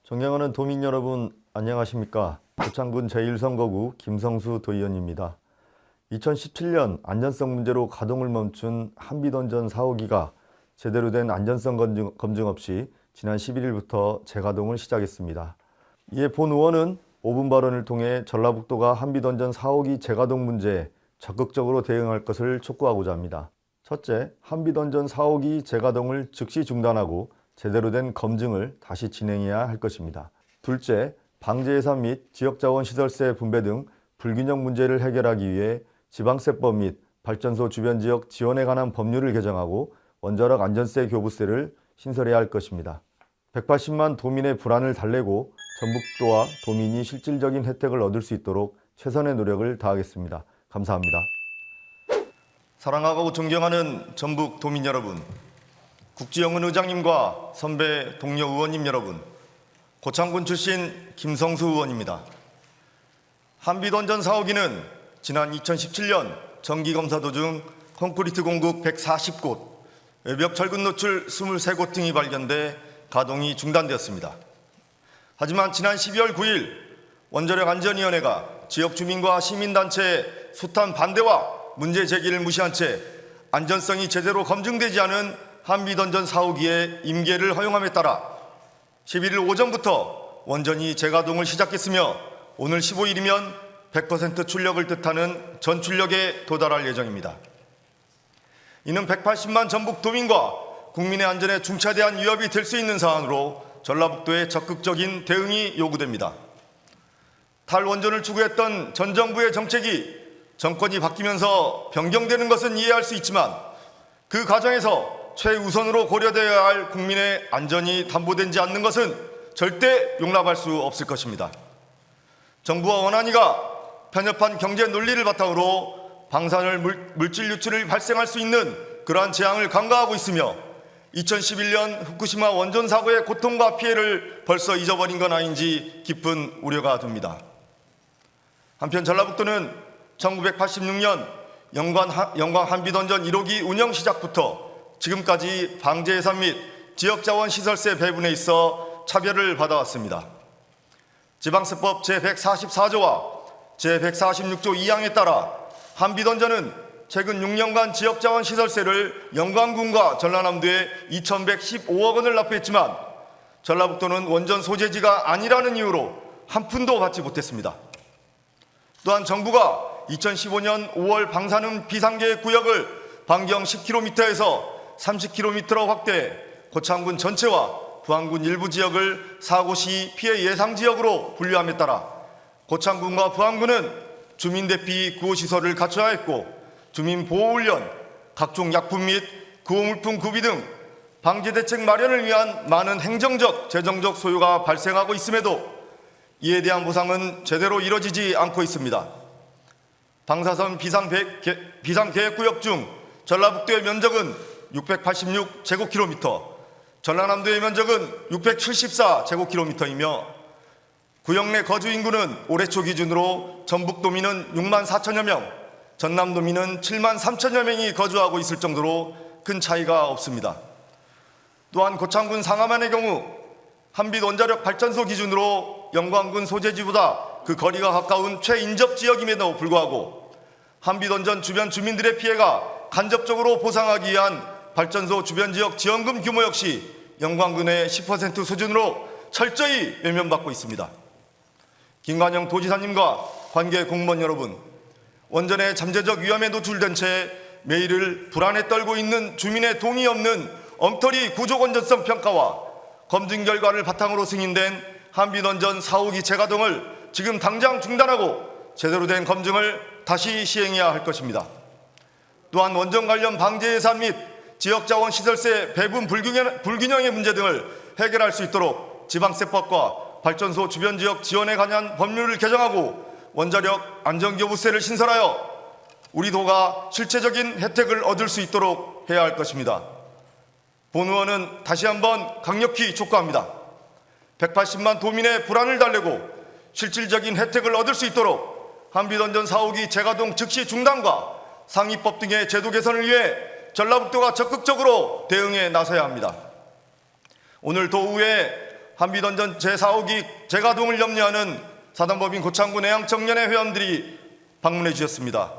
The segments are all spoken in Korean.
존경하는 도민 여러분, 안녕하십니까? 고창군 제1선거구 김성수 도의원입니다. 2017년 안전성 문제로 가동을 멈춘 한비던전 4호기가 제대로 된 안전성 검증 없이 지난 11일부터 재가동을 시작했습니다. 이에 본 의원은 5분 발언을 통해 전라북도가 한비던전 4호기 재가동 문제에 적극적으로 대응할 것을 촉구하고자 합니다. 첫째, 한비던전 4호기 재가동을 즉시 중단하고 제대로 된 검증을 다시 진행해야 할 것입니다. 둘째, 방제예산 및 지역자원시설세 분배 등 불균형 문제를 해결하기 위해 지방세법 및 발전소 주변 지역 지원에 관한 법률을 개정하고 원자력 안전세 교부세를 신설해야 할 것입니다. 180만 도민의 불안을 달래고 전북도와 도민이 실질적인 혜택을 얻을 수 있도록 최선의 노력을 다하겠습니다. 감사합니다. 사랑하고 존경하는 전북 도민 여러분, 국지영은 의장님과 선배 동료 의원님 여러분, 고창군 출신 김성수 의원입니다. 한비던전 4호기는 지난 2017년 정기검사 도중 콘크리트 공급 140곳, 외벽 철근 노출 23곳 등이 발견돼 가동이 중단되었습니다. 하지만 지난 12월 9일 원자력 안전위원회가 지역 주민과 시민단체의 숱한 반대와 문제 제기를 무시한 채 안전성이 제대로 검증되지 않은 한비던전 4호기의 임계를 허용함에 따라 11일 오전부터 원전이 재가동을 시작했으며 오늘 15일이면 100% 출력을 뜻하는 전출력에 도달할 예정입니다. 이는 180만 전북 도민과 국민의 안전에 중차대한 위협이 될 수 있는 사안으로 전라북도의 적극적인 대응이 요구됩니다. 탈원전을 추구했던 전 정부의 정책이 정권이 바뀌면서 변경되는 것은 이해할 수 있지만 그 과정에서 최우선으로 고려되어야 할 국민의 안전이 담보되지 않는 것은 절대 용납할 수 없을 것입니다. 정부와 원안위가 편협한 경제 논리를 바탕으로 방사능 물질 유출을 발생할 수 있는 그러한 재앙을 간과하고 있으며 2011년 후쿠시마 원전 사고의 고통과 피해를 벌써 잊어버린 건 아닌지 깊은 우려가 듭니다. 한편 전라북도는 1986년 영광 한비던전 1호기 운영 시작부터 지금까지 방제예산 및 지역자원시설세 배분에 있어 차별을 받아왔습니다. 지방세법 제144조와 제146조 2항에 따라 한비던전은 최근 6년간 지역자원시설세를 영광군과 전라남도에 2,115억 원을 납부했지만 전라북도는 원전 소재지가 아니라는 이유로 한 푼도 받지 못했습니다. 또한 정부가 2015년 5월 방사능 비상계획 구역을 반경 10km에서 30km로 확대해 고창군 전체와 부안군 일부 지역을 사고시 피해 예상 지역으로 분류함에 따라 고창군과 부안군은 주민 대피 구호시설을 갖춰야 했고 주민보호훈련, 각종 약품 및 구호물품 구비 등 방지대책 마련을 위한 많은 행정적, 재정적 소요가 발생하고 있음에도 이에 대한 보상은 제대로 이뤄지지 않고 있습니다. 방사선 비상계획구역 중 전라북도의 면적은 686제곱킬로미터, 전라남도의 면적은 674제곱킬로미터이며 구역 내 거주 인구는 올해 초 기준으로 전북도민은 6만 4천여 명, 전남도민은 7만 3천여 명이 거주하고 있을 정도로 큰 차이가 없습니다. 또한 고창군 상하만의 경우 한빛 원자력 발전소 기준으로 영광군 소재지보다 그 거리가 가까운 최인접 지역임에도 불구하고 한비던전 주변 주민들의 피해가 간접적으로 보상하기 위한 발전소 주변 지역 지원금 규모 역시 영광군의 10% 수준으로 철저히 외면받고 있습니다. 김관영 도지사님과 관계 공무원 여러분, 원전의 잠재적 위험에 노출된 채 매일을 불안에 떨고 있는 주민의 동의 없는 엉터리 구조 건전성 평가와 검증 결과를 바탕으로 승인된 한비던전 4호기 재가동을 지금 당장 중단하고 제대로 된 검증을 다시 시행해야 할 것입니다. 또한 원전 관련 방제 예산 및 지역자원시설세 배분 불균형의 문제 등을 해결할 수 있도록 지방세법과 발전소 주변 지역 지원에 관한 법률을 개정하고 원자력 안전교부세를 신설하여 우리 도가 실체적인 혜택을 얻을 수 있도록 해야 할 것입니다. 본 의원은 다시 한번 강력히 촉구합니다. 180만 도민의 불안을 달래고 실질적인 혜택을 얻을 수 있도록 한비던전 4호기 재가동 즉시 중단과 상위법 등의 제도 개선을 위해 전라북도가 적극적으로 대응에 나서야 합니다. 오늘 도의회 한비던전 제4호기 재가동을 염려하는 사단법인 고창군 해양청년회 회원들이 방문해 주셨습니다.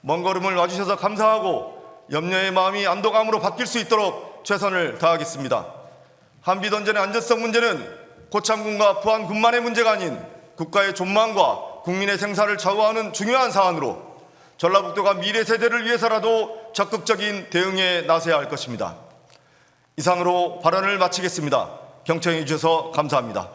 먼 걸음을 와주셔서 감사하고 염려의 마음이 안도감으로 바뀔 수 있도록 최선을 다하겠습니다. 한비던전의 안전성 문제는 고창군과 부안군만의 문제가 아닌 국가의 존망과 국민의 생사를 좌우하는 중요한 사안으로 전라북도가 미래 세대를 위해서라도 적극적인 대응에 나서야 할 것입니다. 이상으로 발언을 마치겠습니다. 경청해 주셔서 감사합니다.